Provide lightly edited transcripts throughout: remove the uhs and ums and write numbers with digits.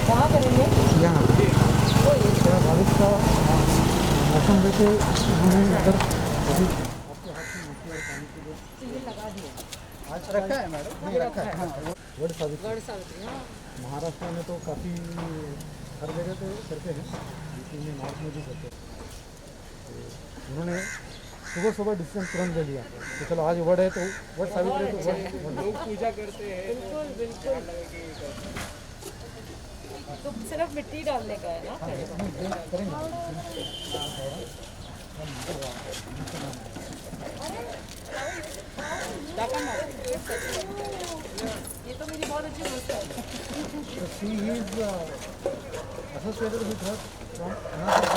कहाँ करेंगे? यहाँ बारिश का मौसम देखे उन्होंने अगर अभी आपके हाथ में मछली और पानी के लिए तो ये लगा दिया। आज रखा है मैडम, नहीं रखा है। हाँ, गढ़ सावित्री। गढ़ सावित्री, हाँ। महाराष्ट्र में तो काफ़ी हर जगह पे करते हैं, यूपी में नॉर्थ में भी करते हैं। तो उन्होंने सुबह सुबह डिसीजन तुरंत ले लिया तो चलो आज वर्ड है तो वर्ड सावित्री तो वर्ड लोग पूजा करते हैं। बिल्कुल बिल्कुल। तो सिर्फ मिट्टी डालने का है ना? करेंगे। ये तो मेरी बहुत अच्छी दोस्त है। So she is associated with her from another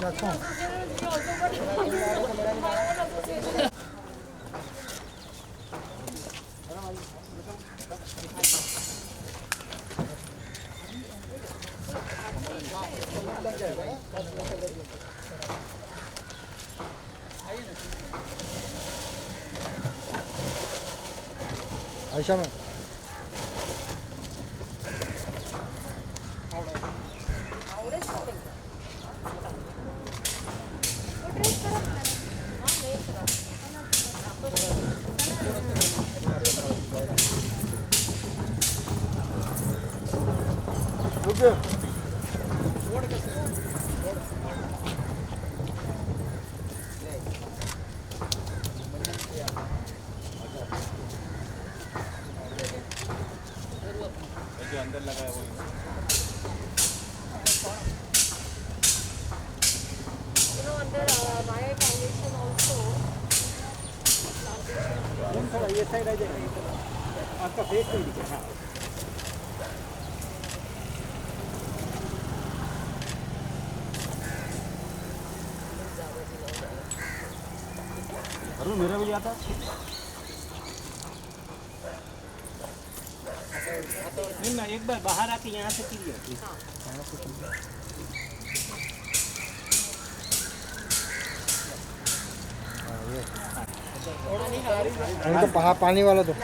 platform. Ayesha ma'am जो अंदर लगा है वो अंदर माया फाउंडेशन ऑल्सो थोड़ा ये साइड आ जाएगा, आपका फेस नहीं दिखे। हाँ अरुण मेरा भी आता नहीं ना, एक बार बाहर आके यहाँ से कीजिए। तो पानी वाला तो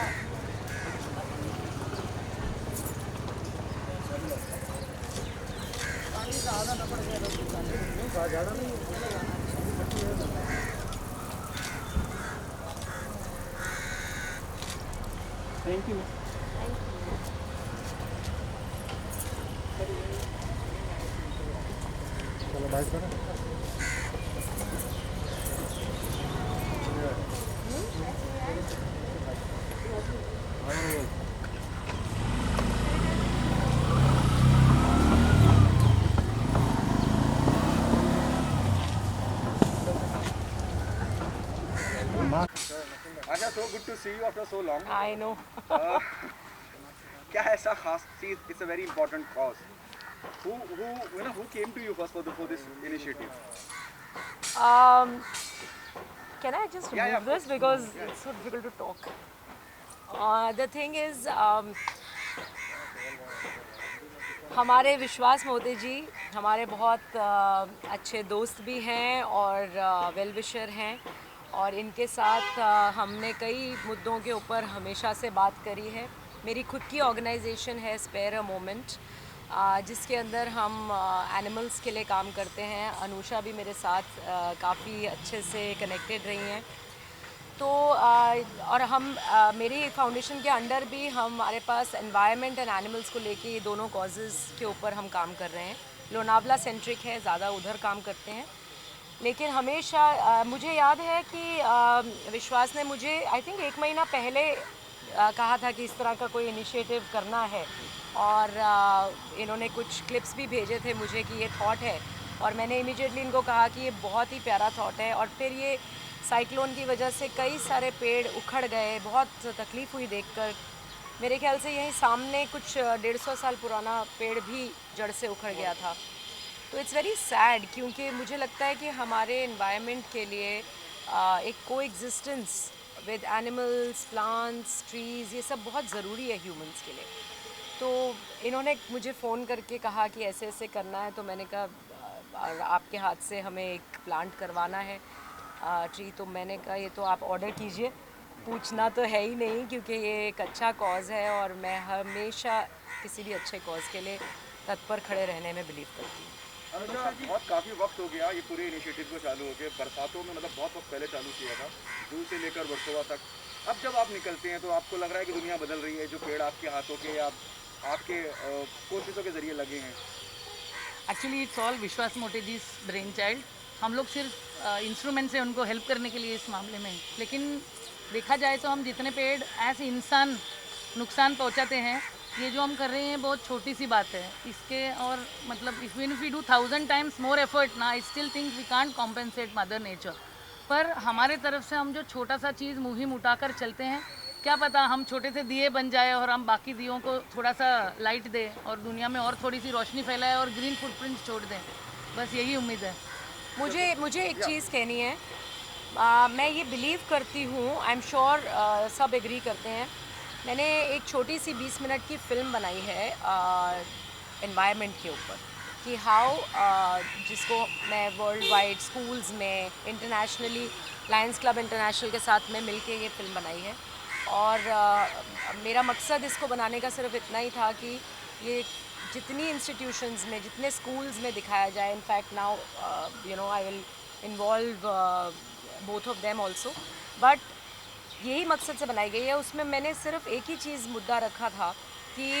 थैंक यू। चलो बाइक करो। Asha, so good to see you after so long. I know. क्या ऐसा खास चीज? It's a very important cause. Who came to you first for this initiative? Can I just Yeah, remove this because it's so difficult to talk. The thing is, हमारे विश्वास मोदी जी हमारे बहुत अच्छे दोस्त भी हैं और वेल विशर हैं, और इनके साथ हमने कई मुद्दों के ऊपर हमेशा से बात करी है। मेरी खुद की ऑर्गेनाइजेशन है स्पेयर अ मोमेंट, जिसके अंदर हम एनिमल्स के लिए काम करते हैं। अनुषा भी मेरे साथ काफ़ी अच्छे से कनेक्टेड रही हैं। तो और हम मेरी फाउंडेशन के अंडर भी हमारे पास एनवायरनमेंट एंड एनिमल्स को लेके ये दोनों कॉजेज़ के ऊपर हम काम कर रहे हैं। लोनावला सेंट्रिक है, ज़्यादा उधर काम करते हैं, लेकिन हमेशा मुझे याद है कि विश्वास ने मुझे आई थिंक 1 महीना पहले कहा था कि इस तरह का कोई इनिशिएटिव करना है, और इन्होंने कुछ क्लिप्स भी भेजे थे मुझे कि ये थॉट है, और मैंने इमीडिएटली इनको कहा कि ये बहुत ही प्यारा थॉट है। और फिर ये साइक्लोन की वजह से कई सारे पेड़ उखड़ गए, बहुत तकलीफ़ हुई देखकर। मेरे ख्याल से यहीं सामने कुछ 150 साल पुराना पेड़ भी जड़ से उखड़ गया था। तो इट्स वेरी सैड, क्योंकि मुझे लगता है कि हमारे एनवायरनमेंट के लिए एक coexistence with animals, plants, trees, ये सब बहुत ज़रूरी है ह्यूमंस के लिए। तो इन्होंने मुझे फ़ोन करके कहा कि ऐसे ऐसे करना है, तो मैंने कहा आपके हाथ से हमें एक प्लांट करवाना है ट्री। तो मैंने कहा ये तो आप ऑर्डर कीजिए, पूछना तो है ही नहीं, क्योंकि ये एक अच्छा कॉज़ है और मैं हमेशा किसी भी अच्छे कॉज़ के लिए तत्पर खड़े रहने में बिलीव करती हूँ। अनुजा, बहुत काफ़ी वक्त हो गया ये पूरे इनिशिएटिव को चालू हो गए, बरसातों में मतलब बहुत वक्त पहले चालू किया था, जून से लेकर वर्सोवा तक। अब जब आप निकलते हैं तो आपको लग रहा है कि दुनिया बदल रही है, जो पेड़ आपके हाथों के या आपके कोशिशों के जरिए लगे हैं। एक्चुअली इट्स ऑल विश्वास मोटे जी ब्रेन चाइल्ड। हम लोग सिर्फ इंस्ट्रूमेंट से उनको हेल्प करने के लिए इस मामले में, लेकिन देखा जाए तो हम जितने पेड़ ऐसे इंसान नुकसान पहुंचाते हैं, ये जो हम कर रहे हैं बहुत छोटी सी बात है इसके। और मतलब if we do 1000 times more effort ना, I still think we can't compensate mother nature. पर हमारे तरफ से हम जो छोटा सा चीज़ मुहिम उठाकर चलते हैं, क्या पता हम छोटे से दिए बन जाए और हम बाकी दियों को थोड़ा सा लाइट दें और दुनिया में और थोड़ी सी रोशनी फैलाए और ग्रीन फुटप्रिंट्स छोड़ दें। बस यही उम्मीद है। मुझे एक चीज़ कहनी है। मैं ये बिलीव करती हूँ, आई एम श्योर सब एग्री करते हैं। मैंने एक छोटी सी 20 मिनट की फ़िल्म बनाई है एनवायरनमेंट के ऊपर, कि हाउ जिसको मैं वर्ल्ड वाइड स्कूल्स में इंटरनेशनली लायंस क्लब इंटरनेशनल के साथ में मिलके ये फ़िल्म बनाई है। और मेरा मकसद इसको बनाने का सिर्फ इतना ही था कि ये जितनी इंस्टीट्यूशंस में, जितने स्कूल्स में दिखाया जाए। In fact now you know I will involve both of them also, but यही मकसद से बनाई गई है। उसमें मैंने सिर्फ एक ही चीज़ मुद्दा रखा था कि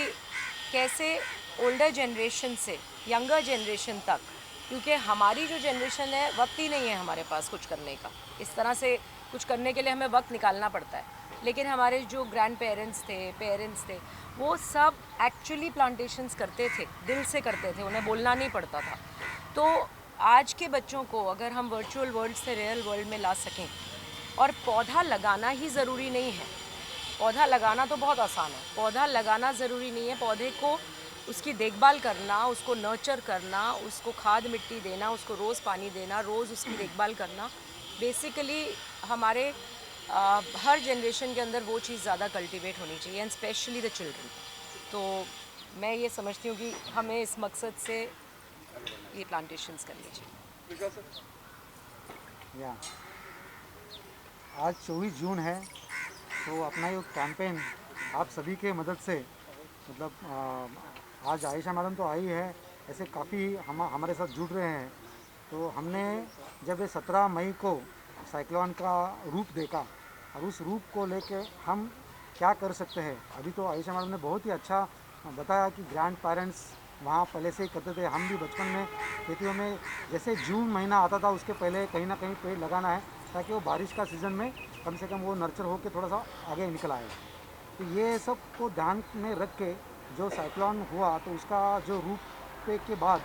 कैसे ओल्डर जनरेशन से यंगर जनरेशन तक, क्योंकि हमारी जो जनरेशन है वक्त ही नहीं है हमारे पास कुछ करने का। इस तरह से कुछ करने के लिए हमें वक्त निकालना पड़ता है, लेकिन हमारे जो ग्रैंड पेरेंट्स थे, पेरेंट्स थे, वो सब एक्चुअली प्लांटेशंस करते थे, दिल से करते थे, उन्हें बोलना नहीं पड़ता था। तो आज के बच्चों को अगर हम वर्चुअल वर्ल्ड से रियल वर्ल्ड में ला सकें, और पौधा लगाना ही ज़रूरी नहीं है, पौधा लगाना तो बहुत आसान है, पौधा लगाना ज़रूरी नहीं है। पौधे को उसकी देखभाल करना, उसको नर्चर करना, उसको खाद मिट्टी देना, उसको रोज़ पानी देना, रोज़ उसकी देखभाल करना, बेसिकली हमारे हर जनरेशन के अंदर वो चीज़ ज़्यादा कल्टीवेट होनी चाहिए, एंड स्पेशली द चिल्ड्रन। तो मैं ये समझती हूँ कि हमें इस मकसद से ये प्लांटेशंस करनी चाहिए। या आज 24 जून है, तो अपना ये कैंपेन आप सभी के मदद से, मतलब आज आयशा मैडम तो आई है, ऐसे काफ़ी हमारे साथ जुड़ रहे हैं। तो हमने जब ये 17 मई को साइक्लोन का रूप देखा और उस रूप को लेके हम क्या कर सकते हैं, अभी तो आयशा मैडम ने बहुत ही अच्छा बताया कि ग्रैंड पेरेंट्स वहाँ पहले से ही करते थे। हम भी बचपन में खेतियों में जैसे जून महीना आता था उसके पहले कहीं ना कहीं पेड़ लगाना है, ताकि वो बारिश का सीज़न में कम से कम वो नर्चर होकर थोड़ा सा आगे निकल आए। तो ये सब को ध्यान में रख के जो साइक्लोन हुआ, तो उसका जो रूप पे के बाद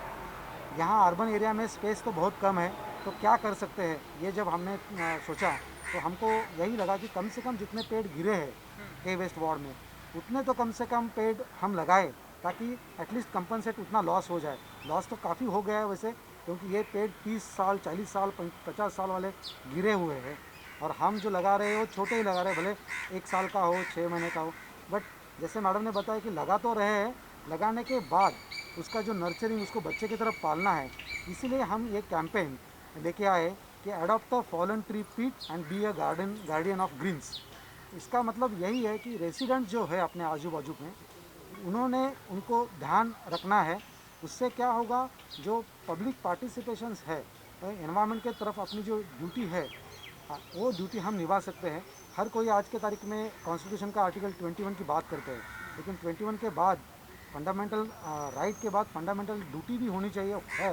यहाँ अर्बन एरिया में स्पेस तो बहुत कम है, तो क्या कर सकते हैं, ये जब हमने सोचा तो हमको यही लगा कि कम से कम जितने पेड़ गिरे हैं के वेस्ट वार्ड में, उतने तो कम से कम पेड़ हम लगाए, ताकि एटलीस्ट कंपनसेट उतना लॉस हो जाए। लॉस तो काफ़ी हो गया है वैसे, क्योंकि ये पेड़ 30 साल 40 साल 50 साल वाले गिरे हुए हैं, और हम जो लगा रहे हैं वो छोटे ही लगा रहे हैं, भले 1 साल का हो, 6 महीने का हो। बट जैसे मैडम ने बताया कि लगा तो रहे हैं, लगाने के बाद उसका जो नर्चरिंग, उसको बच्चे की तरफ पालना है। इसीलिए हम ये कैंपेन लेके आए कि अडॉप्ट द फॉलन ट्री पीट and be a guardian of greens. इसका मतलब यही है कि रेसिडेंट जो है अपने आजू बाजू में, उन्होंने उनको ध्यान रखना है। उससे क्या होगा, जो पब्लिक पार्टिसिपेशंस है एनवायरनमेंट के तरफ, अपनी जो ड्यूटी है वो ड्यूटी हम निभा सकते हैं। हर कोई आज के तारीख में कॉन्स्टिट्यूशन का आर्टिकल 21 की बात करते हैं, लेकिन 21 के बाद फंडामेंटल राइट के बाद फंडामेंटल ड्यूटी भी होनी चाहिए है,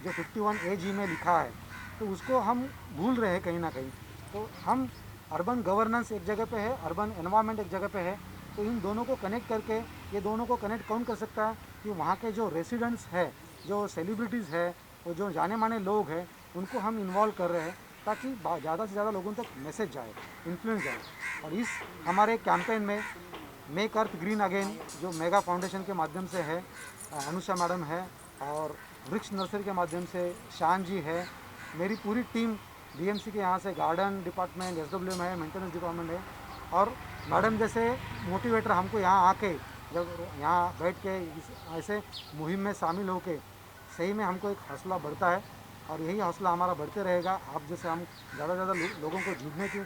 जो 51 AG में लिखा है। तो उसको हम भूल रहे हैं कहीं ना कहीं। तो हम अर्बन गवर्नेंस एक जगह पे है, अर्बन एनवायरनमेंट एक जगह पे है, तो इन दोनों को कनेक्ट करके, ये दोनों को कनेक्ट कौन कर सकता है कि वहाँ के जो रेसिडेंट्स है, जो सेलिब्रिटीज़ है, वो जो जाने माने लोग हैं, उनको हम इन्वॉल्व कर रहे हैं, ताकि ज़्यादा से ज़्यादा लोगों तक मैसेज जाए, इन्फ्लुएंस जाए। और इस हमारे कैंपेन में मेक अर्थ ग्रीन अगेन, जो मेगा फाउंडेशन के माध्यम से है, अनुषा मैडम है, और वृक्ष नर्सरी के माध्यम से शान जी है, मेरी पूरी टीम BMC के यहाँ से गार्डन डिपार्टमेंट, SWM है, मेंटेनेंस डिपार्टमेंट है, और मैडम जैसे मोटिवेटर हमको यहाँ आके, जब यहाँ बैठ के ऐसे मुहिम में शामिल होके, सही में हमको एक हौसला बढ़ता है, और यही हौसला हमारा बढ़ते रहेगा। आप जैसे हम ज़्यादा से ज़्यादा लोगों को जुड़ने की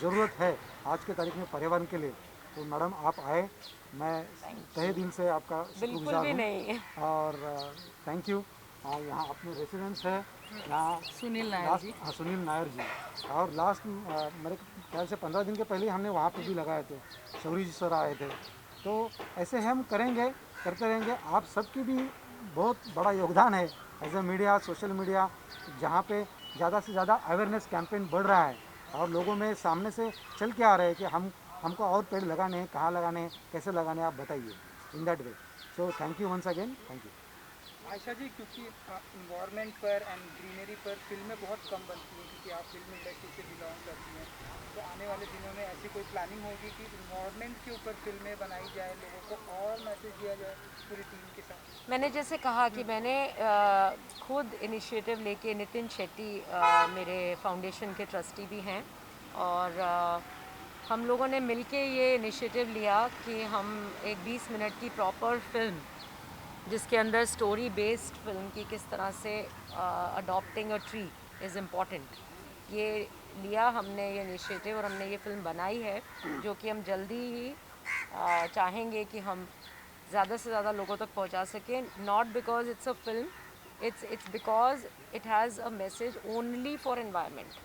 ज़रूरत है आज के तारीख में पर्यावरण के लिए। तो मैडम आप आए, मैं तहे दिल से आपका बिल्कुल शुक्रगुजार भी हूँ। नहीं। और थैंक यू। यहाँ अपने रेसिडेंट्स है यहाँ सुनील नायर लास्ट, जी। हाँ सुनील नायर जी। और लास्ट मेरे ख्याल से 15 दिन के पहले हमने वहाँ पे भी लगाए थे, शौरी जी सर आए थे। तो ऐसे हम करेंगे, करते रहेंगे। आप सबकी भी बहुत बड़ा योगदान है as a media, social media, जहाँ पे ज़्यादा से ज़्यादा अवेयरनेस कैंपेन बढ़ रहा है और लोगों में सामने से चल के आ रहे हैं कि हमको और पेड़ लगाने हैं, कहाँ लगाने हैं, कैसे लगाने हैं, आप बताइए in that way. So thank you once again, thank you. Ayesha ji, क्योंकि इन्वायरमेंट पर एंड ग्रीनरी पर फिल्में बहुत कम बनती हैं, क्योंकि आप फिल्म इंडस्ट्री से बिलोंग करती हैं, तो आने वाले दिनों में ऐसी कोई प्लानिंग होगी कि इन्वायरमेंट के ऊपर फिल्में बनाई जाए, लोगों को और मैसेज दिया जाए पूरी टीम के साथ? मैंने जैसे कहा कि मैंने खुद इनिशिएटिव लेके, नितिन शेट्टी मेरे फाउंडेशन के ट्रस्टी भी हैं, और हम लोगों ने मिलके ये इनिशिएटिव लिया कि हम एक 20 मिनट की प्रॉपर फिल्म, जिसके अंदर स्टोरी बेस्ड फिल्म की किस तरह से adopting a tree is important, ये लिया हमने ये इनिशिएटिव, और हमने ये फिल्म बनाई है, जो कि हम जल्दी ही चाहेंगे कि हम ज़्यादा से ज़्यादा लोगों तक पहुंचा सकें। Not because it's a film, it's because it has a message only for environment,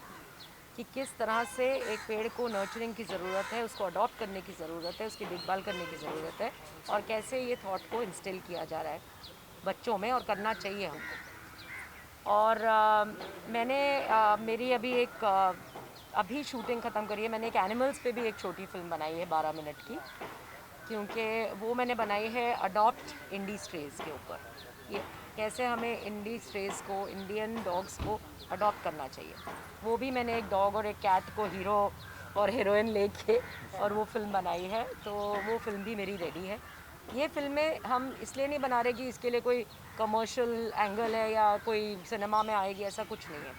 कि किस तरह से एक पेड़ को नर्चरिंग की ज़रूरत है, उसको अडॉप्ट करने की ज़रूरत है, उसकी देखभाल करने की ज़रूरत है, और कैसे ये थॉट को इंस्टिल किया जा रहा है बच्चों में, और करना चाहिए हमको। और मैंने मेरी अभी एक अभी शूटिंग ख़त्म करी है। मैंने एक एनिमल्स पे भी एक छोटी फिल्म बनाई है 12 मिनट की, क्योंकि वो मैंने बनाई है अडॉप्ट इंडी स्ट्रेज के ऊपर, ये कैसे हमें इंडी स्ट्रेज को, इंडियन डॉग्स को अडॉप्ट करना चाहिए। वो भी मैंने एक डॉग और एक कैट को हीरो और हीरोइन लेके और वो फिल्म बनाई है, तो वो फिल्म भी मेरी रेडी है। ये फिल्में हम इसलिए नहीं बना रहे कि इसके लिए कोई कमर्शियल एंगल है या कोई सिनेमा में आएगी, ऐसा कुछ नहीं है।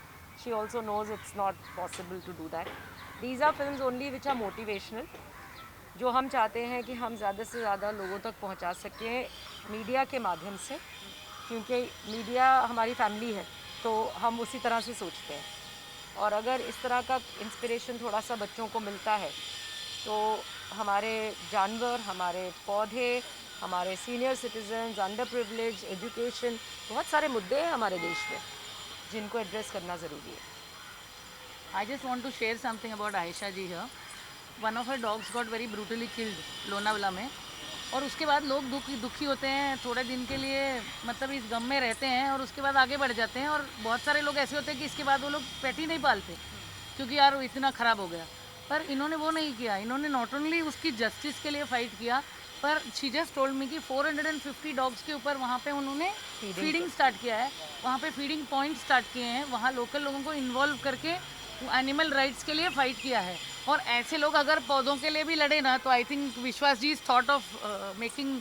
She also knows it's not possible to do that. These are films only which are motivational, जो हम चाहते हैं कि हम ज़्यादा से ज़्यादा लोगों तक पहुंचा सकें मीडिया के माध्यम से, क्योंकि मीडिया हमारी फैमिली है, तो हम उसी तरह से सोचते हैं। और अगर इस तरह का इंस्पिरेशन थोड़ा सा बच्चों को मिलता है, तो हमारे जानवर, हमारे पौधे, हमारे senior citizens, under privilege, education, बहुत सारे मुद्दे हैं हमारे देश में जिनको एड्रेस करना ज़रूरी है। I just want to share something about Aisha ji here. One of her dogs got very brutally killed Lonavala में, और उसके बाद लोग दुखी होते हैं थोड़े दिन के लिए, मतलब इस गम में रहते हैं और उसके बाद आगे बढ़ जाते हैं। और बहुत सारे लोग ऐसे होते हैं कि इसके बाद वो लोग पेट ही नहीं पालते, क्योंकि यार वो इतना ख़राब हो गया। पर इन्होंने वो नहीं किया, इन्होंने नॉट ओनली उसकी जस्टिस के लिए फ़ाइट किया, पर शी जस्ट टोल्ड मी कि 450 डॉग्स के ऊपर वहाँ पे उन्होंने फीडिंग स्टार्ट किया है, वहाँ पे फीडिंग पॉइंट स्टार्ट किए हैं, वहाँ लोकल लोगों को इन्वॉल्व करके एनिमल राइट्स के लिए फ़ाइट किया है। और ऐसे लोग अगर पौधों के लिए भी लड़े ना, तो I think Vishwas ji is thought of making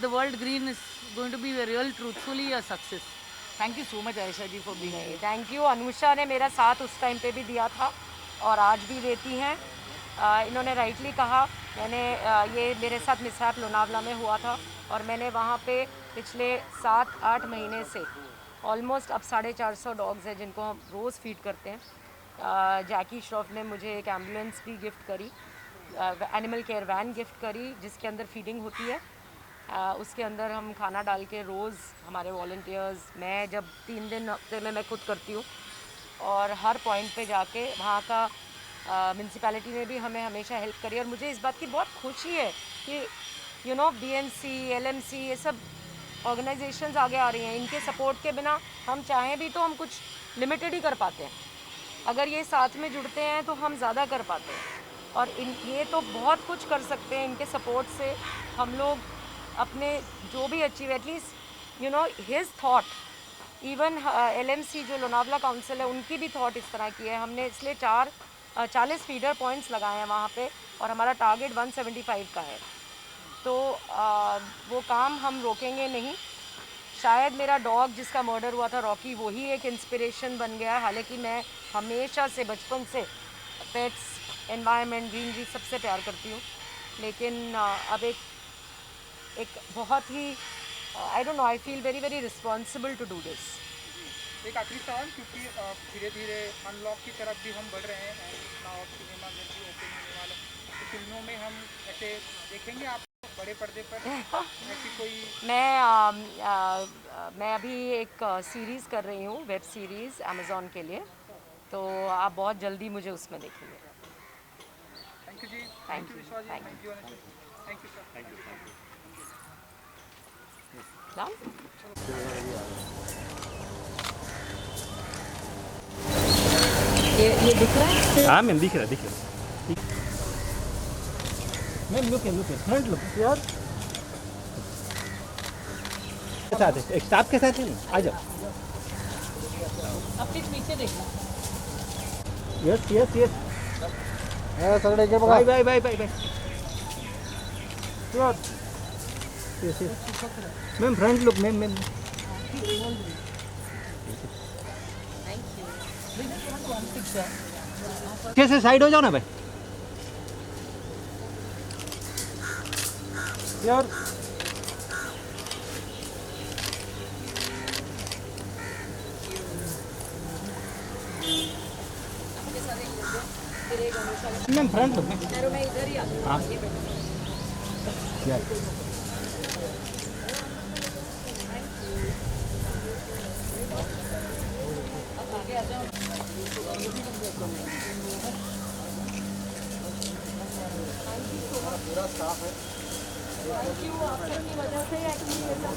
the world green is going to be real truthfully a success. Thank you so much Ayesha ji for being. Thank you. Anusha ने मेरा साथ उस टाइम पे भी दिया था और आज भी देती हैं। इन्होंने राइटली कहा, मैंने ये मेरे साथ मिसहैप लोनावला में हुआ था, और मैंने वहाँ पे पिछले 7-8 महीने से ऑलमोस्ट अब 450 डॉग्स हैं जिनको हम रोज़ फीड करते हैं। जैकी श्रॉफ ने मुझे एक एम्बुलेंस भी गिफ्ट करी, एनिमल केयर वैन गिफ्ट करी, जिसके अंदर फीडिंग होती है। उसके अंदर हम खाना डाल के रोज़ हमारे वॉल्टियर्स, मैं जब 3 दिन हफ्ते में मैं खुद करती हूँ, और हर पॉइंट पे जाके वहाँ का म्यूनसिपैलिटी ने भी हमें हमेशा हेल्प करी। और मुझे इस बात की बहुत खुशी है कि यू नो BMC, LMC, ये सब ऑर्गेनाइजेशंस आगे आ रही हैं। इनके सपोर्ट के बिना हम चाहें भी तो हम कुछ लिमिटेड ही कर पाते हैं, अगर ये साथ में जुड़ते हैं तो हम ज़्यादा कर पाते हैं। और ये तो बहुत कुछ कर सकते हैं, इनके सपोर्ट से हम लोग अपने जो भी achieve, at least you know his thought, even LMC जो लोनावला काउंसिल है, उनकी भी थॉट इस तरह की है। हमने इसलिए 40 फीडर पॉइंट्स लगाए हैं वहाँ पे, और हमारा टारगेट 175 का है। तो वो काम हम रोकेंगे नहीं। शायद मेरा डॉग जिसका मर्डर हुआ था, रॉकी, वही एक इंस्पिरेशन बन गया। हालांकि मैं हमेशा से, बचपन से पेट्स, एनवायरनमेंट, ग्रीनरी सबसे प्यार करती हूँ, लेकिन अब एक बहुत ही I don't know, I feel very very responsible to do this. एक आखिरी सवाल, क्योंकि धीरे धीरे अनलॉक की तरफ भी हम बढ़ रहे हैं, नाउ अब सिनेमा घर भी ओपन होने वाला है, तो फिल्मों में हम ऐसे देखेंगे आप बड़े पर्दे पर ऐसी कोई? मैं अभी एक सीरीज़ कर रही हूँ, वेब सीरीज़ अमेज़ॉन के लिए, तो आप बहुत जल्दी मुझे उसमें देखेंगे। Thank you ji, Thank you you, Vishwas ji, thank thank you thank you sir. Done? ये दिख रहा है? हाँ मैम दिख रहा है। मैम लुक फ्रंट लुक यार के साथ है, एक स्टाफ के साथ है ना, आ जाओ। अब फिर पीछे देखना। यस यस यस सगळे घे बघा bye bye bye bye bye yes yes ma'am front look ma'am कैसे साइड हो जाओ ना भाई यार मैम फ्रंट लुक मैं इधर ही आती हूँ। हाँ आगे आ जाओ। पूरा स्टाफ है। थैंक यू, आप सबकी वजह से एक्चुअली